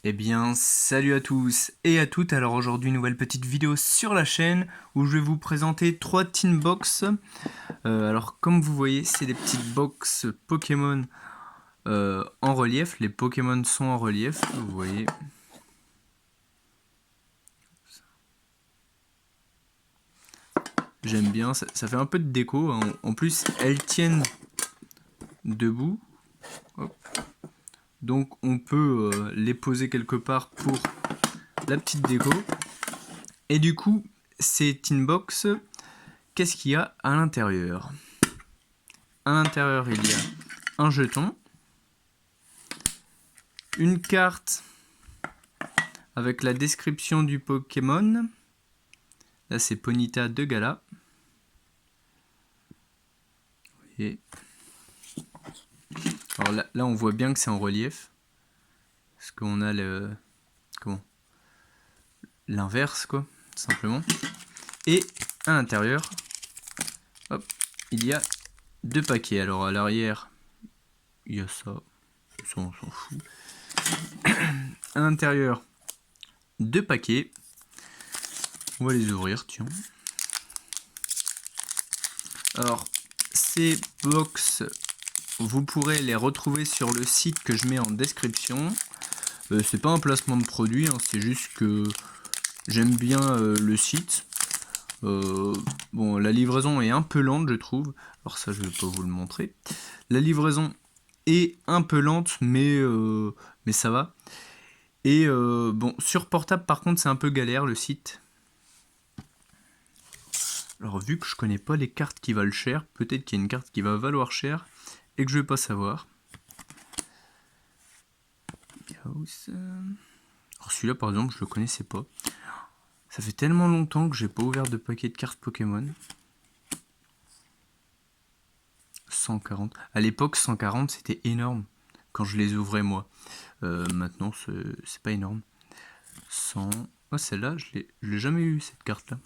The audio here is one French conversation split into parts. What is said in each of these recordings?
Eh bien, salut à tous et à toutes. Alors aujourd'hui, nouvelle petite vidéo sur la chaîne où je vais vous présenter 3 Tin Box. Alors comme vous voyez, c'est des petites box Pokémon en relief. Les Pokémon sont en relief, vous voyez. J'aime bien, ça fait un peu de déco. En plus, elles tiennent debout. Hop. Donc on peut les poser quelque part pour la petite déco. Et du coup, ces Tin Box, qu'est-ce qu'il y a à l'intérieur? À l'intérieur, il y a un jeton, une carte avec la description du Pokémon. Là, c'est Ponyta de Gala. Et alors là, on voit bien que c'est en relief. Parce qu'on a l'inverse, quoi, simplement. Et à l'intérieur, hop, il y a 2 paquets. Alors à l'arrière, il y a ça. Ça, on s'en fout. À l'intérieur, 2 paquets. On va les ouvrir, tiens. Alors, ces box, vous pourrez les retrouver sur le site que je mets en description. C'est pas un placement de produit, hein, c'est juste que j'aime bien le site. Bon, la livraison est un peu lente, je trouve. Alors ça, je vais pas vous le montrer. La livraison est un peu lente, mais ça va. Et bon, sur portable, par contre, c'est un peu galère le site. Alors vu que je connais pas les cartes qui valent cher, peut-être qu'il y a une carte qui va valoir cher et que je vais pas savoir. Alors celui-là par exemple, je le connaissais pas. Ça fait tellement longtemps que j'ai pas ouvert de paquet de cartes Pokémon. 140. À l'époque, 140 c'était énorme quand je les ouvrais moi. Maintenant, c'est pas énorme. 100. Oh, celle-là, je l'ai jamais eu cette carte-là.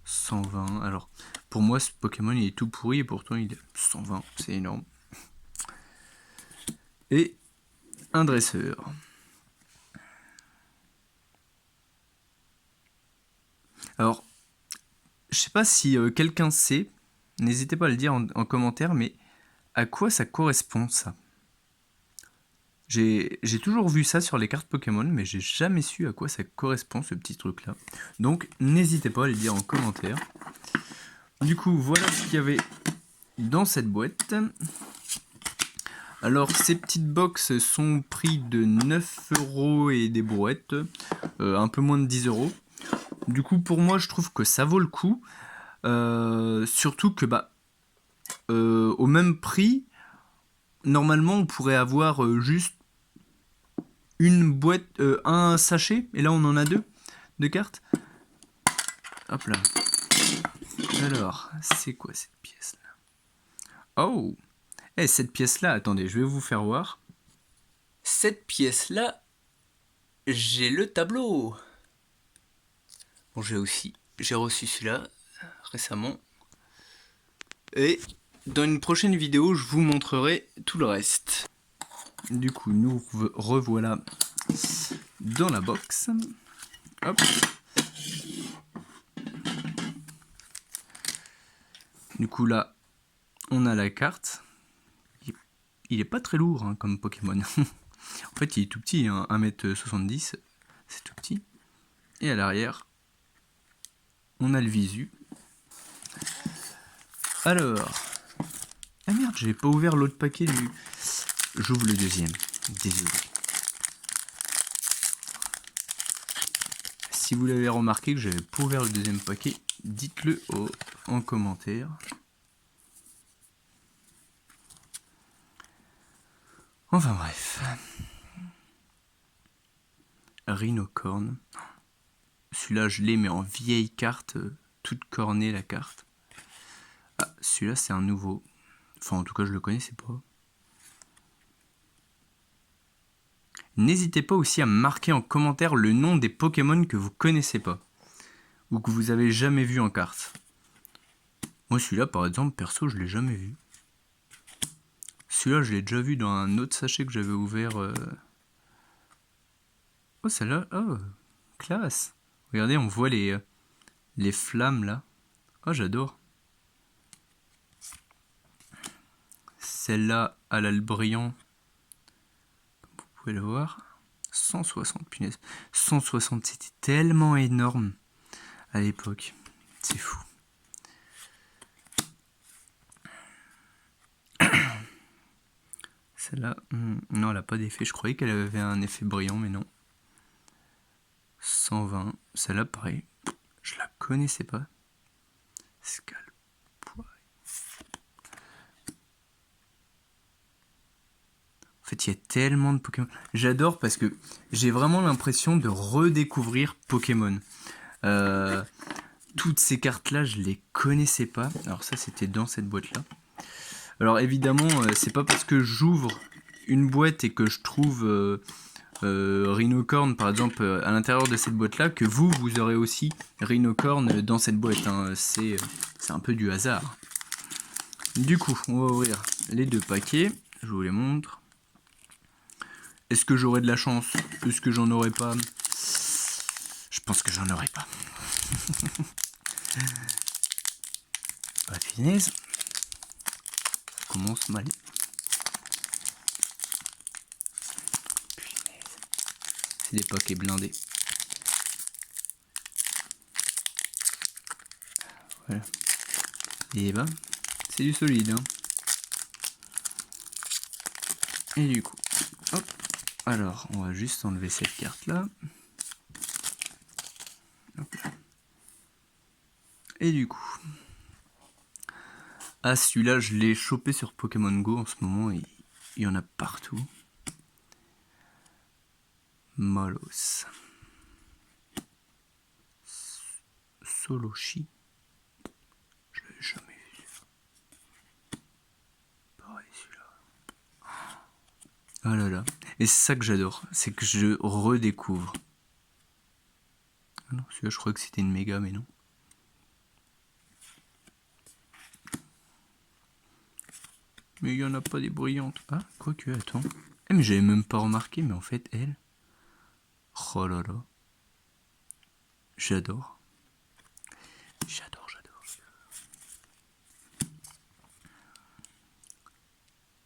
120. Alors, pour moi, ce Pokémon il est tout pourri et pourtant il est 120. C'est énorme. Et un dresseur. Alors, je sais pas si quelqu'un sait, n'hésitez pas à le dire en commentaire, mais à quoi ça correspond ça? J'ai toujours vu ça sur les cartes Pokémon, mais j'ai jamais su à quoi ça correspond ce petit truc là. Donc n'hésitez pas à le dire en commentaire. Du coup, voilà ce qu'il y avait dans cette boîte. Alors ces petites box sont prix de 9 € et des brouettes, un peu moins de 10 €. Du coup pour moi je trouve que ça vaut le coup. Surtout que au même prix, normalement on pourrait avoir juste une boîte, un sachet, et là on en a 2 de cartes. Hop là. Alors, c'est quoi cette pièce là? Oh, cette pièce là, attendez, je vais vous faire voir. Cette pièce là, j'ai le tableau. Bon, j'ai reçu celui-là récemment. Et dans une prochaine vidéo, je vous montrerai tout le reste. Du coup, nous revoilà dans la box. Hop. Du coup, là, on a la carte. Il est pas très lourd hein, comme Pokémon. En fait, il est tout petit, hein, 1m70. C'est tout petit. Et à l'arrière, on a le visu. Alors. Ah merde, j'ai pas ouvert l'autre paquet du. J'ouvre le deuxième. Désolé. Si vous l'avez remarqué que j'avais pas ouvert le deuxième paquet, dites-le en commentaire. Enfin bref. Rhinocorn. Celui-là, je l'ai, mais en vieille carte, toute cornée la carte. Ah, celui-là, c'est un nouveau. Enfin, en tout cas, je le connaissais pas. N'hésitez pas aussi à marquer en commentaire le nom des Pokémon que vous connaissez pas. Ou que vous avez jamais vu en carte. Moi, celui-là, par exemple, perso, je l'ai jamais vu. Celui-là, je l'ai déjà vu dans un autre sachet que j'avais ouvert Oh, celle-là, oh, classe. Regardez, on voit les flammes là. Oh, j'adore. Celle-là, elle a le brillant. Vous pouvez le voir. 160, punaise. 160, c'était tellement énorme à l'époque. C'est fou. Celle-là, non, elle n'a pas d'effet. Je croyais qu'elle avait un effet brillant, mais non. 120. Celle-là, pareil. Je la connaissais pas. Scalp. En fait, il y a tellement de Pokémon. J'adore parce que j'ai vraiment l'impression de redécouvrir Pokémon. Toutes ces cartes-là, je les connaissais pas. Alors ça, c'était dans cette boîte-là. Alors évidemment, c'est pas parce que j'ouvre une boîte et que je trouve Rhinocorn, par exemple, à l'intérieur de cette boîte-là, que vous aurez aussi Rhinocorn dans cette boîte. Hein. C'est un peu du hasard. Du coup, on va ouvrir les deux paquets. Je vous les montre. Est-ce que j'aurai de la chance? Est-ce que j'en aurai pas? Je pense que j'en aurai pas. Pas de finesse. Ça commence mal. C'est des paquets blindés. Voilà. Et ben, c'est du solide. Hein. Et du coup, hop. Alors, on va juste enlever cette carte là. Hop. Et du coup, ah celui-là, je l'ai chopé sur Pokémon Go en ce moment. Il y en a partout. Molos. Soloshi. Je l'avais jamais vu. Pareil celui-là. Ah là là. Et c'est ça que j'adore. C'est que je redécouvre. Ah non, celui-là je crois que c'était une méga, mais non. Mais il n'y en a pas des brillantes. Ah, quoique, attends. Eh, mais j'avais même pas remarqué, mais en fait, elle. Oh là là. J'adore. J'adore.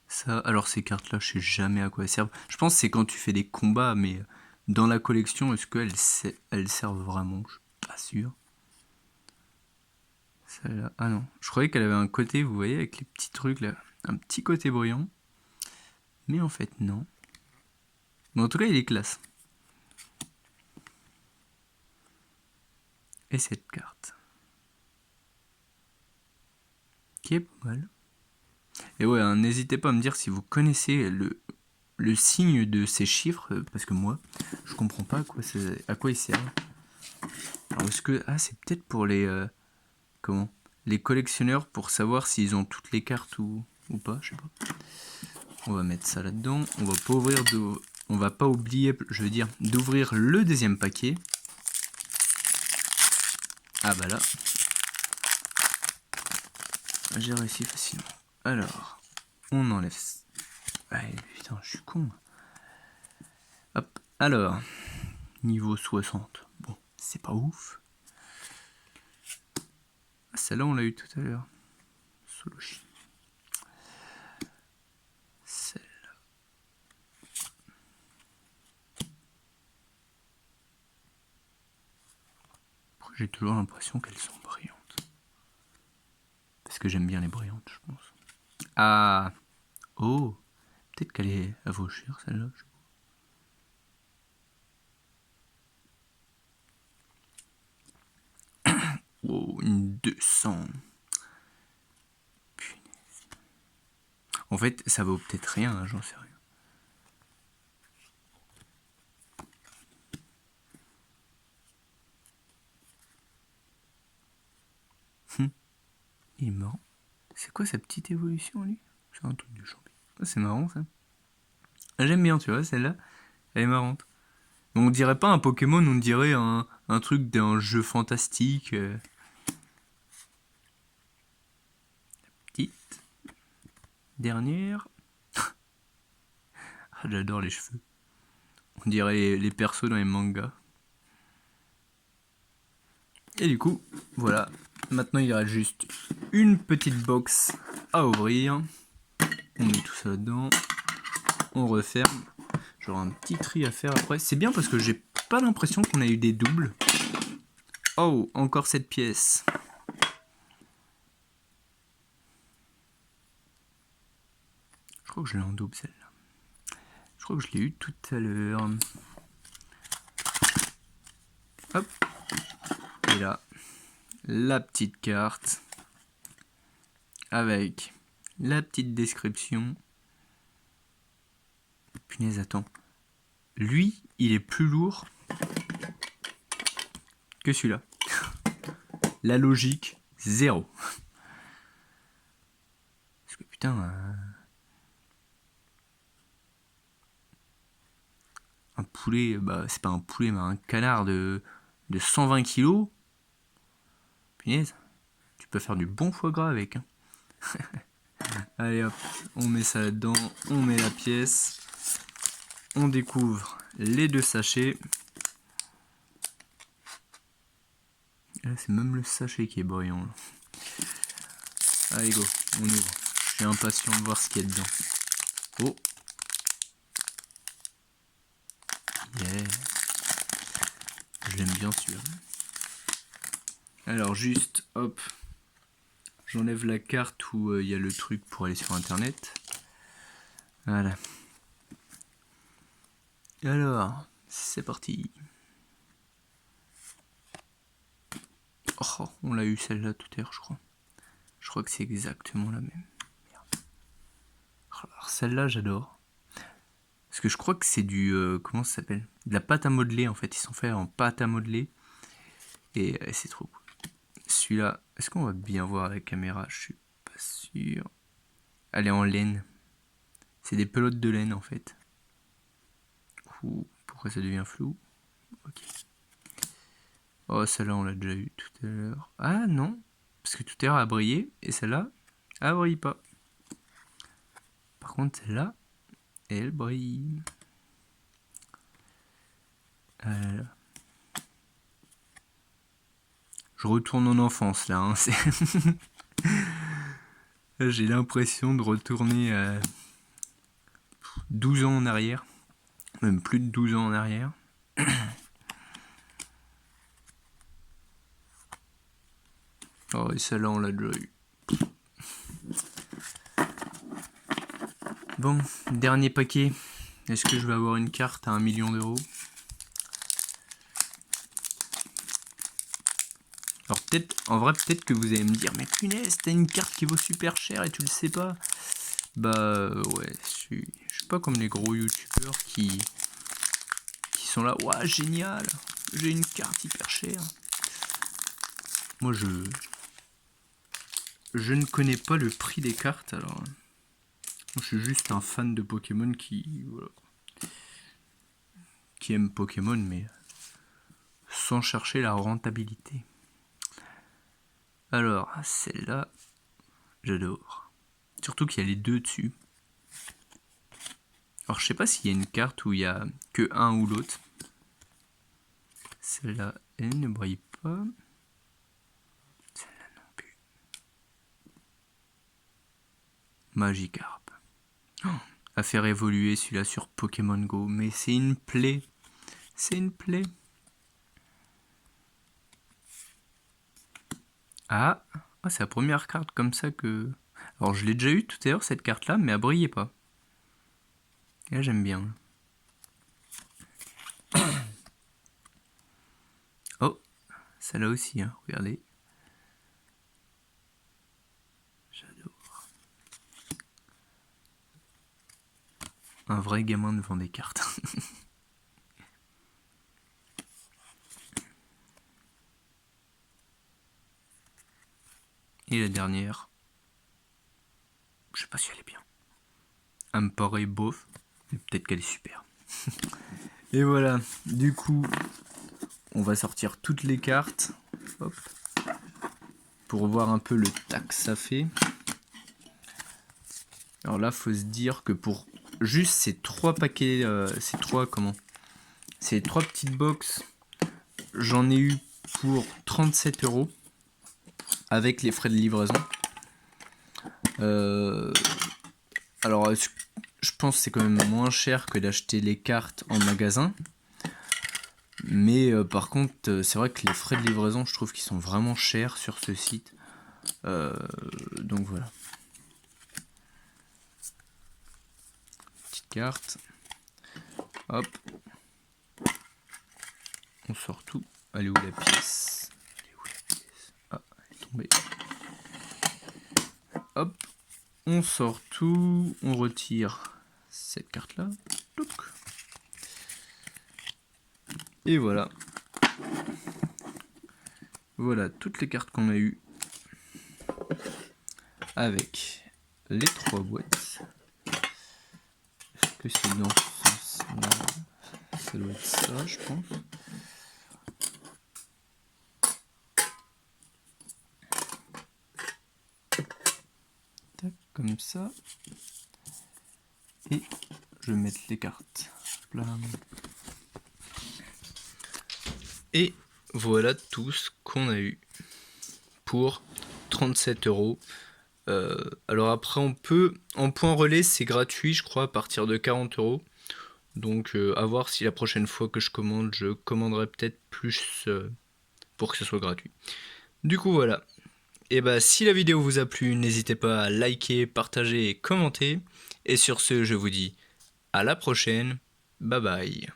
Ça, alors ces cartes-là, je sais jamais à quoi elles servent. Je pense que c'est quand tu fais des combats, mais dans la collection, est-ce qu'elles servent vraiment? Je suis pas sûr. Celle-là, ah non. Je croyais qu'elle avait un côté, vous voyez, avec les petits trucs là. Un petit côté brillant. Mais en fait, non. Mais en tout cas, il est classe. Et cette carte. Qui est pas mal. Et ouais, hein, n'hésitez pas à me dire si vous connaissez le signe de ces chiffres, parce que moi, je comprends pas à quoi ils servent. Alors est-ce que... Ah, c'est peut-être pour les... comment? Les collectionneurs, pour savoir s'ils ont toutes les cartes ou pas, je sais pas. On va mettre ça là-dedans. On va pas oublier, je veux dire, d'ouvrir le deuxième paquet. Ah bah là. J'ai réussi facilement. Alors, on enlève... Ah, putain, je suis con. Hop, alors, niveau 60. Bon, c'est pas ouf. Ah, celle-là, on l'a eu tout à l'heure. Soloshi. Celle-là. J'ai toujours l'impression qu'elles sont brillantes. Parce que j'aime bien les brillantes, je pense. Ah. Oh. Peut-être qu'elle vaut cher, celle-là. Oh, une 200. Punaise. En fait, ça vaut peut-être rien, hein, j'en sais rien. Il est marrant. C'est quoi sa petite évolution, lui? C'est un truc de champion. Ah, c'est marrant, ça. Ah, j'aime bien, tu vois, celle-là. Elle est marrante. Mais on dirait pas un Pokémon, on dirait un truc d'un jeu fantastique. Petite. Dernière. Ah, j'adore les cheveux. On dirait les persos dans les mangas. Et du coup, voilà. Maintenant, il reste juste une petite box à ouvrir. On met tout ça dedans. On referme. J'aurai un petit tri à faire après. C'est bien parce que j'ai pas l'impression qu'on a eu des doubles. Oh, encore cette pièce. Je crois que je l'ai en double celle-là. Je crois que je l'ai eu tout à l'heure. Hop. Et là, la petite carte. Avec la petite description. Punaise, attends. Lui, il est plus lourd que celui-là. La logique, 0. Parce que putain... un poulet, bah c'est pas un poulet, mais un canard de 120 kilos. Punaise, tu peux faire du bon foie gras avec. Hein. Allez hop, on met ça là-dedans, on met la pièce. On découvre les 2 sachets. Là, c'est même le sachet qui est brillant. Là. Allez, go, on ouvre. Je suis impatient de voir ce qu'il y a dedans. Oh! Yeah! Je l'aime bien celui-là. Alors, juste, hop. J'enlève la carte où il y a le truc pour aller sur internet. Voilà. Alors, c'est parti. Oh, on l'a eu celle-là tout à l'heure, je crois. Je crois que c'est exactement la même. Merde. Alors celle-là, j'adore. Parce que je crois que c'est du... comment ça s'appelle? De la pâte à modeler, en fait. Ils sont faits en pâte à modeler. Et c'est trop cool. Celui-là, est-ce qu'on va bien voir à la caméra? Je suis pas sûr. Elle est en laine. C'est des pelotes de laine, en fait. Ouh, pourquoi ça devient flou? Ok. Oh, celle-là, on l'a déjà eu tout à l'heure. Ah, non. Parce que tout à l'heure, elle a brillé. Et celle-là, elle brille pas. Par contre, celle-là, elle brille. Je retourne en enfance, là. Hein. J'ai l'impression de retourner 12 ans en arrière. Même plus de 12 ans en arrière. Oh, et celle-là, on l'a déjà eu. Bon, dernier paquet. Est-ce que je vais avoir une carte à 1 million d'euros? Alors peut-être, en vrai, peut-être que vous allez me dire, mais punaise, t'as une carte qui vaut super cher et tu le sais pas. Bah ouais, je suis pas comme les gros youtubeurs qui sont là, ouah génial, j'ai une carte hyper chère. Moi je ne connais pas le prix des cartes, alors moi, je suis juste un fan de Pokémon qui aime Pokémon, mais sans chercher la rentabilité. Alors celle-là, j'adore. Surtout qu'il y a les 2 dessus. Alors je sais pas s'il y a une carte où il y a que un ou l'autre. Celle-là, elle ne brille pas. Celle-là non plus. Magikarp. Oh, à faire évoluer celui-là sur Pokémon Go. Mais c'est une plaie. C'est une plaie. Ah, oh, c'est la première carte comme ça que... Alors je l'ai déjà eu tout à l'heure cette carte-là, mais elle brillait pas. Et là j'aime bien. Oh, celle-là aussi, hein, regardez. J'adore. Un vrai gamin devant des cartes. Et la dernière. Je sais pas si elle est bien. Elle me paraît bof, mais peut-être qu'elle est super. Et voilà, du coup, on va sortir toutes les cartes. Hop. Pour voir un peu le tac que ça fait. Alors là, faut se dire que pour juste ces 3 paquets, ces 3 comment Ces 3 petites box, j'en ai eu pour 37 € avec les frais de livraison. Alors je pense que c'est quand même moins cher que d'acheter les cartes en magasin. Mais par contre, c'est vrai que les frais de livraison, je trouve qu'ils sont vraiment chers sur ce site. Donc voilà. Petite carte. Hop. On sort tout. Elle est où la pièce? Ah, elle est tombée. Hop. On sort tout. On retire cette carte-là. Et voilà. Voilà toutes les cartes qu'on a eues. Avec les 3 boîtes. Est-ce que c'est dans ce sens-là? Ça doit être ça, je pense. Tac, comme ça. Et je vais mettre les cartes. Là. Et voilà tout ce qu'on a eu pour 37 €. Alors après on peut, en point relais c'est gratuit je crois à partir de 40 €. Donc à voir si la prochaine fois que je commande, je commanderai peut-être plus pour que ce soit gratuit. Du coup voilà. Et bah si la vidéo vous a plu, n'hésitez pas à liker, partager et commenter. Et sur ce, je vous dis à la prochaine. Bye bye.